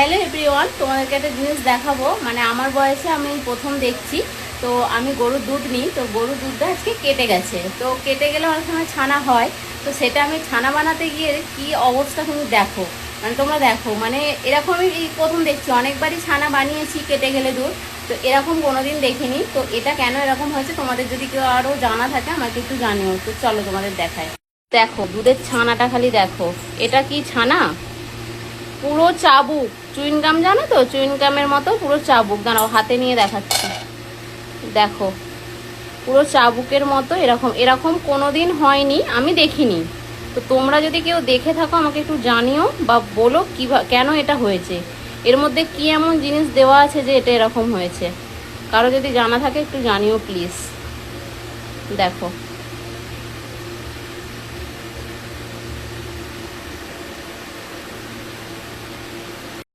Hello everyone, তোমাদেরকে একটা জিনিস দেখাবো। মানে আমার বয়সে আমি প্রথম দেখছি। তো আমি গরুর দুধ নিই, তো গরুর দুধটা আজকে কেটে গেছে। তো কেটে গেলে অনেক সময় ছানা হয়, তো সেটা আমি ছানা বানাতে গিয়ে কি অবস্থা তুমি দেখো। মানে তোমরা দেখো, মানে এরকম আমি এই প্রথম দেখছি। অনেকবারই ছানা বানিয়েছি কেটে গেলে দুধ, তো এরকম কোনোদিন দেখিনি। তো এটা কেন এরকম হয়েছে, তোমাদের যদি কেউ আরও জানা থাকে আমাকে একটু জানিও। তো চলো তোমাদের দেখায়। দেখো দুধের ছানাটা খালি দেখো, এটা কি ছানা? পুরো চাবুক, চুইনগাম জানো তো, চুইনগামের মতো পুরো চাবুক। দাঁড়াও হাতে নিয়ে দেখাচ্ছি, দেখো পুরো চাবুকের মতো। এরকম এরকম কোনোদিন হয়নি, আমি দেখিনি। তো তোমরা যদি কেউ দেখে থাকো আমাকে একটু জানিও, বা বলো কি কেন এটা হয়েছে, এর মধ্যে কি এমন জিনিস দেওয়া আছে যে এটা এরকম হয়েছে। কারো যদি জানা থাকে একটু জানিও প্লিজ। দেখো।